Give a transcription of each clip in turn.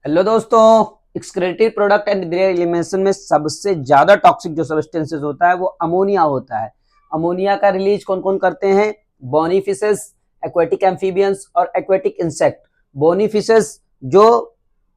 Hello दोस्तों। Excretory product and there elimination में सबसे ज्यादा टॉक्सिक जो सब्सटेंसेस होता है वो अमोनिया होता है। अमोनिया का रिलीज कौन कौन करते हैं? बोनी फिशेस, एक्वेटिक एम्फीबियंस और एक्वेटिक इंसेक्ट। बोनी फिशेस जो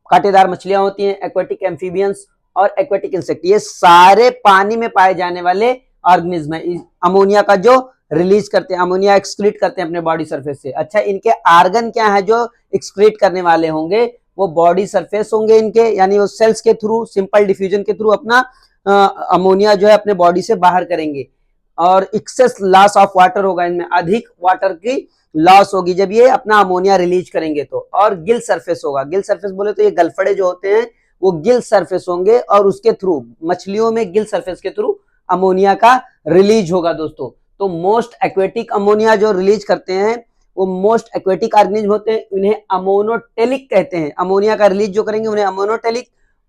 कांटेदार मछलियां होती हैं, एक्वेटिक एम्फीबियंस और एक्वेटिक इंसेक्ट, ये सारे पानी में पाए जाने वाले ऑर्गेनिज्म है। अमोनिया का जो रिलीज करते हैं, अमोनिया एक्सक्रीट करते हैं अपने बॉडी सरफेस से। अच्छा, इनके आर्गन क्या है जो एक्सक्रीट करने वाले होंगे? वो बॉडी सरफेस होंगे इनके, यानी वो सेल्स के थ्रू, सिंपल डिफ्यूजन के थ्रू अपना अमोनिया जो है अपने बॉडी से बाहर करेंगे। और एक्सेस लॉस ऑफ वाटर होगा, इनमें अधिक वाटर की लॉस होगी जब ये अपना अमोनिया रिलीज करेंगे तो। और गिल सरफेस होगा। गिल सरफेस बोले तो ये गलफड़े जो होते हैं वो गिल सरफेस होंगे, और उसके थ्रू मछलियों में गिल सरफेस के थ्रू अमोनिया का रिलीज होगा दोस्तों। तो मोस्ट एक्वेटिक अमोनिया जो रिलीज करते हैं वो मोस्ट एक्वेटिक ऑर्गेनिज्म होते हैं, उन्हें अमोनोटेलिक कहते हैं। अमोनिया का रिलीज जो करेंगे उन्हें अमोनोटेलिक,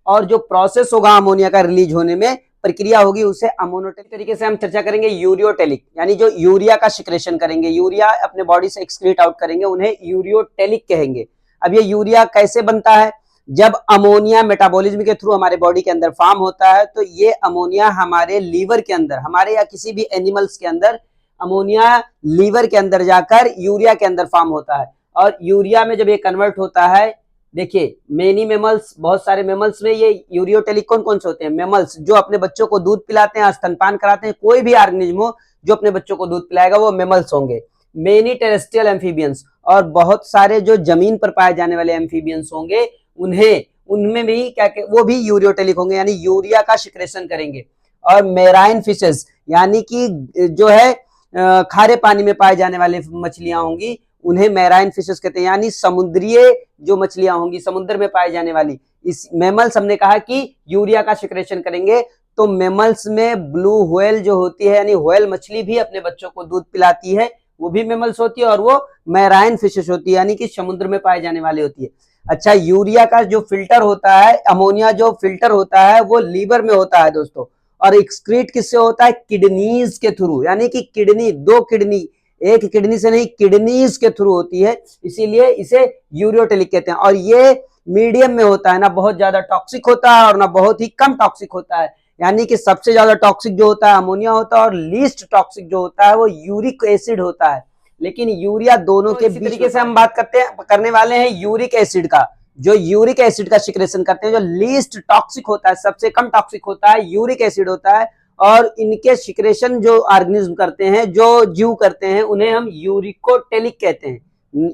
और जो प्रोसेस होगा अमोनिया का रिलीज होने में, प्रक्रिया होगी, उसे अमोनोटेलिक तरीके से हम चर्चा करेंगे। यूरियोटेलिक यानी जो यूरिया का सिक्रेशन करेंगे, यूरिया अपने बॉडी से एक्सक्रीट आउट करेंगे, उन्हें यूरियोटेलिक कहेंगे। अब ये यूरिया कैसे बनता है? जब अमोनिया मेटाबॉलिज्म के थ्रू हमारे बॉडी के अंदर फॉर्म होता है तो ये अमोनिया हमारे लीवर के अंदर, हमारे या किसी भी एनिमल्स के अंदर अमोनिया लीवर के अंदर जाकर यूरिया के अंदर फॉर्म होता है। और यूरिया में जब ये कन्वर्ट होता है, देखिए मेनी मेमल्स, बहुत सारे मेमल्स में ये यूरियोटेलिक कौन कौन से होते हैं? मेमल्स जो अपने बच्चों को दूध पिलाते हैं, स्तनपान कराते हैं, कोई भी ऑर्गेनिज्म हो जो अपने बच्चों को दूध पिलाएगा वो मेमल्स होंगे। मेनी टेरेस्ट्रियल एम्फीबियंस, और बहुत सारे जो जमीन पर पाए जाने वाले एम्फीबियंस होंगे, उन्हें उनमें भी क्या वो भी यूरियोटेलिक होंगे, यानी यूरिया का सिक्रेशन करेंगे। और मेराइन फिशेस, यानी कि जो है खारे पानी में पाए जाने वाले मछलियां होंगी, उन्हें मैराइन फिशेस कहते हैं, यानी समुद्रीय जो मछलियां होंगी, समुद्र में पाई जाने वाली। इस मेमल्स हमने कहा कि यूरिया का सिक्रेशन करेंगे, तो मेमल्स में ब्लू व्हेल जो होती है, यानी व्हेल मछली भी अपने बच्चों को दूध पिलाती है, वो भी मेमल्स होती है, और वो मैराइन फिशेस होती है, यानी कि समुद्र में पाए जाने वाली होती है। अच्छा, यूरिया का जो फिल्टर होता है, अमोनिया जो फिल्टर होता है वो लीवर में होता है दोस्तों। और एक्सक्रीट किससे होता है? किडनीज के थ्रू, यानी कि किडनी, दो किडनी, एक किडनी से नहीं, किडनीज के थ्रू होती है, इसीलिए इसे यूरियोटेलिक कहते हैं। और ये मीडियम में होता है, ना बहुत ज्यादा टॉक्सिक होता है और ना बहुत ही कम टॉक्सिक होता है। यानी कि सबसे ज्यादा टॉक्सिक जो होता है अमोनिया होता है, और लीस्ट टॉक्सिक जो होता है वो यूरिक एसिड होता है। लेकिन यूरिया दोनों के बीच तरीके से हम बात करने वाले हैं यूरिक एसिड का। जो यूरिक एसिड का सिक्रेशन करते हैं, जो लीस्ट टॉक्सिक होता है, सबसे कम टॉक्सिक होता है, यूरिक एसिड होता है। और इनके सिक्रेशन जो ऑर्गेनिज्म करते हैं, जो जीव करते हैं, उन्हें हम यूरिकोटेलिक कहते हैं।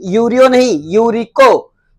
यूरियो नहीं, यूरिको।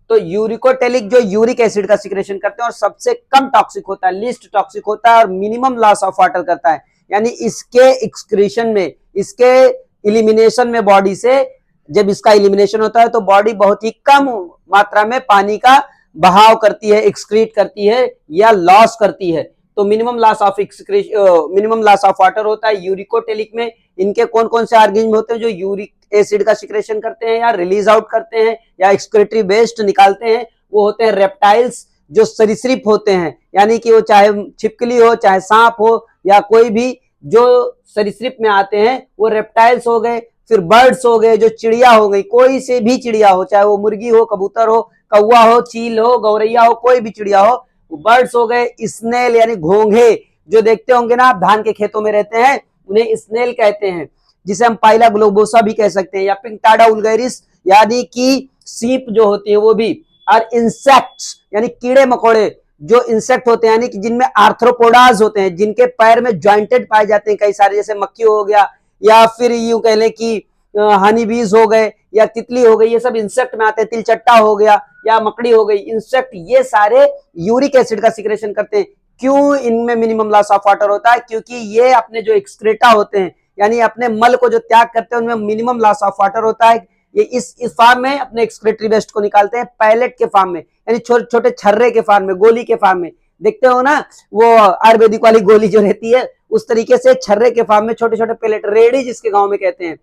तो यूरिकोटेलिक जो यूरिक एसिड का सिक्रेशन करते हैं और सबसे कम टॉक्सिक होता है, लीस्ट टॉक्सिक होता है, और मिनिमम लॉस ऑफ वाटर करता है। यानी इसके एक्सक्रीशन में, इसके इलिमिनेशन में बॉडी से, जब इसका इलिमिनेशन होता है तो बॉडी बहुत ही कम मात्रा में पानी का बहाव करती है, एक्सक्रीट करती है या लॉस करती है। तो minimum loss of minimum loss of water होता है यूरिकोटेलिक में। इनके कौन कौन से ऑर्गेनिज्म होते हैं जो यूरिक एसिड का सिक्रेशन करते हैं या रिलीज आउट करते हैं या एक्सक्रीटरी वेस्ट निकालते हैं? वो होते हैं रेप्टाइल्स, जो सरीसृप होते हैं, यानी कि वो चाहे छिपकली हो, चाहे सांप हो, या कोई भी जो सरीसृप में आते हैं वो रेप्टाइल्स हो गए। फिर बर्ड्स हो गए, जो चिड़िया हो गई, कोई से भी चिड़िया हो, चाहे वो मुर्गी हो, कबूतर हो, कौवा हो, चील हो, गौरैया हो, कोई भी चिड़िया हो, वो बर्ड्स हो गए। स्नेल यानी घोंघे, जो देखते होंगे ना आप धान के खेतों में रहते हैं, उन्हें स्नेल कहते हैं, जिसे हम पाइला ग्लोबोसा भी कह सकते हैं, या पिंकटाडा उल्गैरिस, यानी कि सीप जो होती है वो भी। और इंसेक्ट्स यानी कीड़े मकोड़े, जो इंसेक्ट होते हैं, यानी कि जिनमें आर्थ्रोपोडाज होते हैं, जिनके पैर में ज्वाइंटेड पाए जाते हैं कई सारे, जैसे मक्खी हो गया, या फिर यूं कह लें कि हनी बीज हो गए, या तितली हो गई, ये सब इंसेक्ट में आते हैं। तिलचट्टा हो गया या मकड़ी हो गई, इंसेक्ट, ये सारे यूरिक एसिड का सिक्रेशन करते हैं। क्यों इनमें मिनिमम लॉस ऑफ वाटर होता है? क्योंकि ये अपने जो एक्सक्रेटा होते हैं, यानी अपने मल को जो त्याग करते हैं, उनमें मिनिमम लॉस ऑफ वाटर होता है। ये इस फार्म में अपने एक्सक्रेटरी वेस्ट को निकालते हैं, पैलेट के फार्म में, यानी छोटे छोटे छर्रे के फार्म में, गोली के फार्म में। देखते हो ना वो आयुर्वेदिक वाली गोली जो रहती है, उस तरीके से छर्रे के फार्म में छोटे छोटे पैलेट, रेडी जिसके गांव में कहते हैं,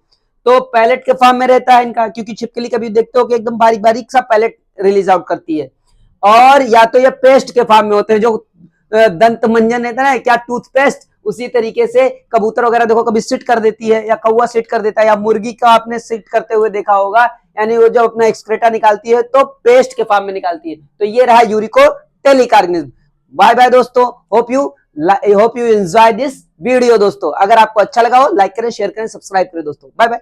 तो पैलेट के फार्म में रहता है इनका। क्योंकि छिपकली कभी देखते हो कि एकदम बारीक बारीक सा पैलेट रिलीज आउट करती है। और या तो ये पेस्ट के फार्म में होते हैं, जो दंत मंजन रहता है ना, क्या टूथपेस्ट, उसी तरीके से कबूतर वगैरह देखो कभी सिट कर देती है, या कौवा सिट कर देता है, या मुर्गी का आपने सिट करते हुए देखा होगा, यानी वो जब अपना एक्सक्रेटा निकालती है तो पेस्ट के फॉर्म में निकालती है। तो ये रहा यूरिकोटेलिक ऑर्गेनिज्म। बाय बाय दोस्तों, hope you enjoy this video. दोस्तों अगर आपको अच्छा लगा हो लाइक करें, शेयर करें, सब्सक्राइब करें दोस्तों। Bye bye.